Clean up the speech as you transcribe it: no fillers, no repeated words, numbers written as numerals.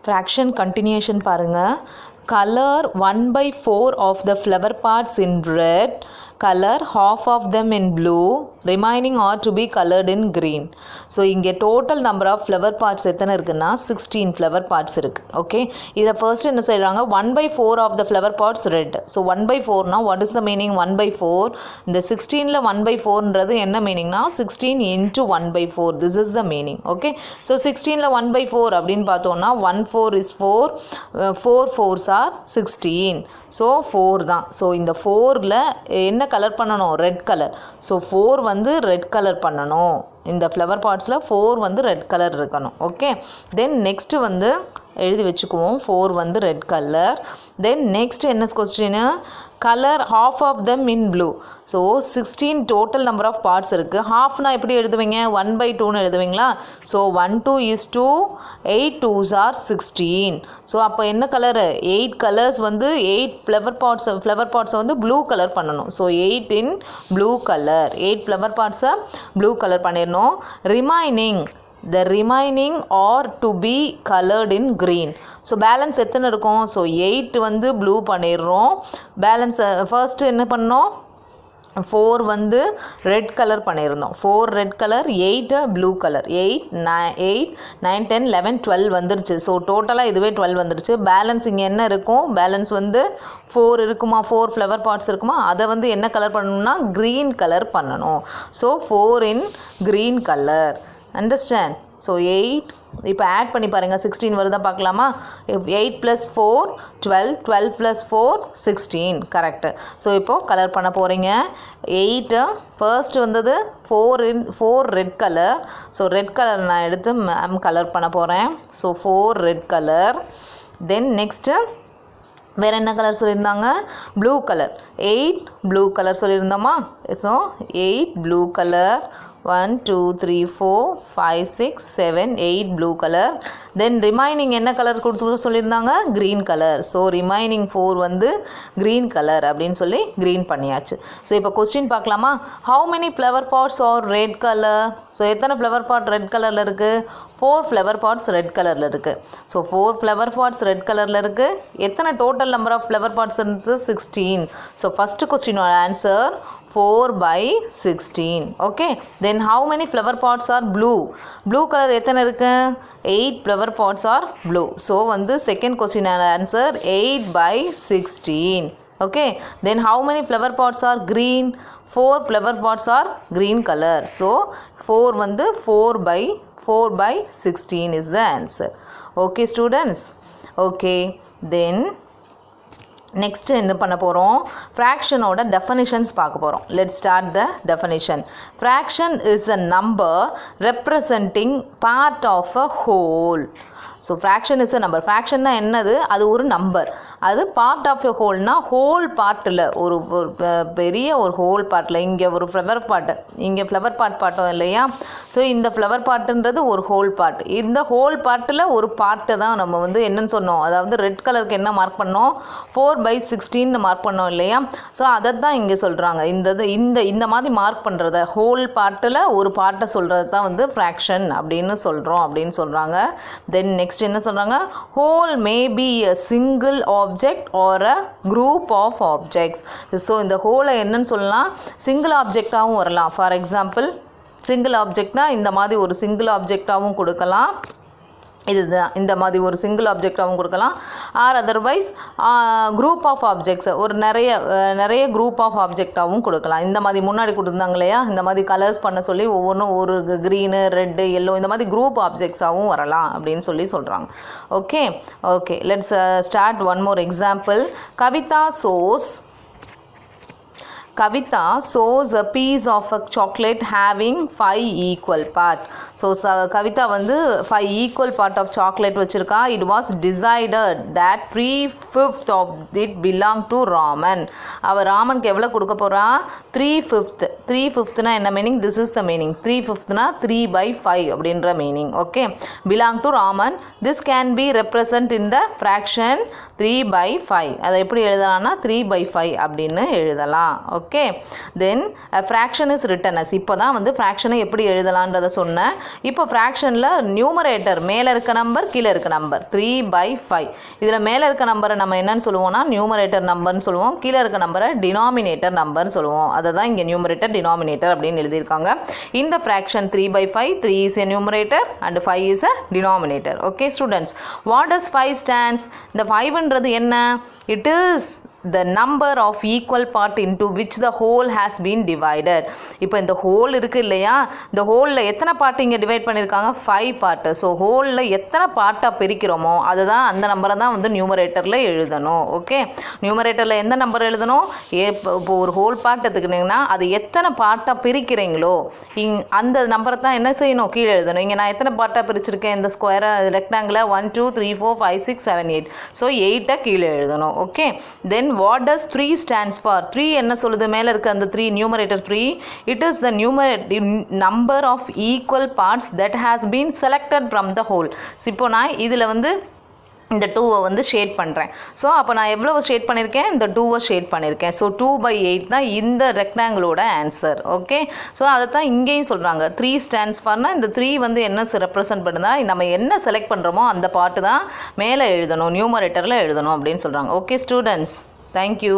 fraction continuation பாருங்க. Color 1/4 of the flower parts in red, color half of them in blue, remaining are to be colored in green. So இங்கே total number of flower parts எத்தனை இருக்குன்னா 16 flower parts இருக்கு. Okay, இதை first என்ன செய்றாங்க 1/4 of the flower parts red. So 1/4 னா what is the meaning 1/4? இந்த 16ல 1/4ன்றது என்ன மீனிங்னா 16 into 1/4. This is the meaning. Okay, so 16ல 1/4 அப்படின்னு பார்த்தோம்னா 1/4 is 4, 4 4s are 16. ஸோ 4 தான். ஸோ இந்த 4ல் என்ன கலர் பண்ணணும் ரெட் கலர். ஸோ 4 வந்து ரெட் கலர் பண்ணணும். இந்த ஃப்ளவர் பார்ட்ஸில் 4 வந்து ரெட் கலர் இருக்கணும். ஓகே, தென் நெக்ஸ்ட்டு வந்து எழுதி வச்சுக்குவோம் 4 வந்து ரெட் கலர். தென் நெக்ஸ்ட் என்ன question colour half of them in blue. So 16 total number of parts இருக்குது. ஹாஃப்னா எப்படி எழுதுவீங்க 1/2ன்னு எழுதுவீங்களா. So 1 2 is 2, 8 2s are 16. So அப்போ என்ன கலரு 8 கலர்ஸ் வந்து 8 ஃப்ளவர் பார்ட்ஸை வந்து ப்ளூ கலர் பண்ணணும். So 8 in blue colour, 8 flower பார்ட்ஸை ப்ளூ கலர் பண்ணிடணும். The remaining are to be colored in green. So balance எத்தனை இருக்கும். ஸோ 8 வந்து ப்ளூ பண்ணிடுறோம். பேலன்ஸ் ஃபர்ஸ்ட் என்ன பண்ணோம் 4 வந்து ரெட் கலர் பண்ணியிருந்தோம். 4 ரெட் கலர், 8 ப்ளூ கலர். 8 9 10 11 12 வந்துருச்சு. ஸோ டோட்டலாக இதுவே 12 வந்துருச்சு. பேலன்ஸ் இங்கே என்ன இருக்கும் பேலன்ஸ் வந்து 4 இருக்குமா, 4 ஃப்ளவர் பார்ட்ஸ் இருக்குமா, அதை வந்து என்ன கலர் பண்ணணும்னா க்ரீன் கலர் பண்ணணும். So 4 in green colour. Understand. So 8 இப்போ ஆட் பண்ணி பாருங்கள் 16 வருதா பார்க்கலாமா. 8 + 4 12, 12 + 4 16. கரெக்டு. ஸோ இப்போது கலர் பண்ண போகிறீங்க. 8 ஃபர்ஸ்ட் வந்தது 4 red colour. So red colour நான் எடுத்து மேம் கலர் பண்ண போகிறேன். So 4 red colour. Then next வேறு என்ன கலர் சொல்லியிருந்தாங்க ப்ளூ கலர். 8 ப்ளூ கலர் சொல்லியிருந்தோமா. So 8 blue colour. 1 2 3 4 5 6 7 8 blue colour. Then remaining என்ன கலர் கொடுத்து சொல்லியிருந்தாங்க க்ரீன் கலர். ஸோ ரிமைனிங் 4 வந்து க்ரீன் கலர் அப்படின்னு சொல்லி க்ரீன் பண்ணியாச்சு. ஸோ இப்போ கொஸ்டின் பார்க்கலாமா. How many flower parts R red colour. So எத்தனை ஃப்ளவர் பார்ட் ரெட் கலரில் இருக்குது 4 ஃப்ளவர் பார்ட்ஸ் ரெட் கலரில் இருக்குது. ஸோ 4 ஃப்ளவர் பார்ட்ஸ் ரெட் கலரில் இருக்குது. எத்தனை total number of flower parts இருக்குது 16. ஸோ ஃபஸ்ட்டு கொஸ்டினோட answer 4/16. Okay, then how many flower parts are blue. Blue colour எத்தனை இருக்குது 8 flower parts are blue. So வந்து செகண்ட் கொஸ்டினோட answer 8/16. Okay, then how many flower parts are green. 4 flower parts are green colour. So 4 வந்து 4/16 is the answer. Okay students. Okay, then next என்ன பண்ண போகிறோம் ஃப்ராக்ஷனோட definitions பார்க்க போகிறோம். Let start the definition. Fraction is a number representing part of a whole. So fraction is a number. ஃப்ராக்ஷன்னா என்னது அது ஒரு நம்பர். அது பார்ட் ஆஃப் எ ஹோல்னா ஹோல் பார்ட்டில் ஒரு பெரிய ஒரு ஹோல் பார்ட்டில் இங்கே ஒரு ஃப்ளவர் பார்ட்டு இங்கே ஃப்ளவர் பார்ட் பார்த்தோம் இல்லையா. ஸோ இந்த ஃப்ளவர் பார்ட்டுன்றது ஒரு ஹோல் பார்ட். இந்த ஹோல் பார்ட்டில் ஒரு பார்ட்டை தான் நம்ம வந்து என்னன்னு சொன்னோம் அதாவது ரெட் கலருக்கு என்ன மார்க் பண்ணோம் 4/16 மார்க் பண்ணோம் இல்லையா. ஸோ அதை தான் இங்கே சொல்கிறாங்க. இந்த மாதிரி மார்க் பண்ணுறத ஹோல் பார்ட்டில் ஒரு பார்ட்டை சொல்கிறது தான் வந்து ஃப்ராக்ஷன் அப்படின்னு சொல்கிறாங்க. தென் நெக்ஸ்ட் என்ன சொல்கிறாங்க whole may be a single object or a group of objects. So இந்த ஹோலை என்னன்னு சொல்லலாம் சிங்கிள் ஆப்ஜெக்டாகவும் வரலாம். ஃபார் எக்ஸாம்பிள் சிங்கிள் ஆப்ஜெக்ட்னா இந்த மாதிரி ஒரு சிங்கிள் ஆப்ஜெக்டாகவும் கொடுக்கலாம். இதுதான் இந்த மாதிரி ஒரு சிங்கிள் ஆப்ஜெக்டாகவும் கொடுக்கலாம். Or otherwise group of objects ஒரு நிறைய குரூப் ஆஃப் ஆப்ஜெக்டாகவும் கொடுக்கலாம். இந்த மாதிரி முன்னாடி கொடுத்துருந்தாங்க இல்லையா இந்த மாதிரி கலர்ஸ் பண்ண சொல்லி ஒவ்வொன்றும் ஒரு க்ரீனு ரெட்டு எல்லோ இந்த மாதிரி குரூப் ஆப்ஜெக்ட்ஸாகவும் வரலாம் அப்படின்னு சொல்கிறாங்க. Okay let's start one more example. Kavita sews a piece of a chocolate having 5 equal parts. So Kavitha வந்து 5 ஈக்குவல் பார்ட் ஆஃப் சாக்லேட் வச்சுருக்கா. It was decided that 3/5 of it belong to Raman. அவள் ராமனுக்கு எவ்வளோ கொடுக்க போகிறா 3/5. 3/5னா என்ன meaning this is the meaning 3/5னா 3/5 அப்படின்ற meaning. Okay, belong to Raman. This can be represent in the fraction 3/5. அதை எப்படி எழுதலாம்னா 3/5 அப்படின்னு எழுதலாம். Okay. Okay. Then fraction is written as. இப்போ தான் வந்து ஃப்ராக்ஷனை எப்படி எழுதலான்றதை சொன்னேன். இப்போ ஃப்ராக்ஷனில் நியூமரேட்டர் மேலே இருக்க நம்பர் கீழே இருக்க நம்பர் 3/5. இதில் மேலே இருக்க நம்பரை நம்ம என்னன்னு சொல்லுவோம்னா நியூமரேட்டர் நம்பர்னு சொல்லுவோம், கீழே இருக்க நம்பரை டினாமினேட்டர் நம்பர்னு சொல்லுவோம். அதை தான் இங்கே நியூமரேட்டர் டினாமினேட்டர் அப்படின்னு எழுதியிருக்காங்க. இந்த fraction 3/5, 3 is a numerator and 5 is a denominator. Okay students, what does 5 stands? இந்த 5ன்றது என்ன? It is the number of equal part into which the whole has been divided. இப்போ இந்த ஹோல் இருக்குது இல்லையா, இந்த ஹோலில் எத்தனை பார்ட் இங்கே டிவைட் பண்ணியிருக்காங்க? 5 பார்ட்டு. ஸோ ஹோலில் எத்தனை பார்ட்டாக பிரிக்கிறோமோ அதுதான் அந்த நம்பரை தான் வந்து நியூமரேட்டரில் எழுதணும். ஓகே, நியூமரேட்டரில் எந்த நம்பர் எழுதணும்? இப்போ ஒரு ஹோல் பார்ட் எடுத்துக்கிட்டிங்கன்னா அது எத்தனை பார்ட்டாக பிரிக்கிறீங்களோ அந்த நம்பரை தான் என்ன செய்யணும்? கீழே எழுதணும். இங்கே நான் எத்தனை பார்ட்டாக பிரிச்சிருக்கேன் இந்த ஸ்கொயரை ரெக்டாங்கில்? 1 2 3 4 5 6 7 8. ஸோ 8 கீழே எழுதணும். Okay, then what does 3 stands for? 3 என்ன சொல்லுது? மேலே இருக்க அந்த 3 numerator 3, it is the number of equal parts that has been selected from the whole. இப்போ நான் இதில் வந்து இந்த 2வை வந்து ஷேட் பண்ணுறேன். ஸோ அப்போ நான் எவ்வளோ ஷேட் பண்ணியிருக்கேன்? இந்த 2வை ஷேட் பண்ணியிருக்கேன். ஸோ 2/8 தான் இந்த ரெக்டாங்கிளோட ஆன்சர். ஓகே, ஸோ அதை தான் இங்கேயும் சொல்கிறாங்க. 3 ஸ்டாண்ட்ஸ் ஃபார்னா இந்த 3 வந்து என்ன ரெப்ரசன்ட் பண்ணுதா? நம்ம என்ன செலக்ட் பண்ணுறோமோ அந்த பாட்டு தான் மேலே எழுதணும், நியூமரேட்டரில் எழுதணும் அப்படின்னு சொல்கிறாங்க. Okay students, thank you.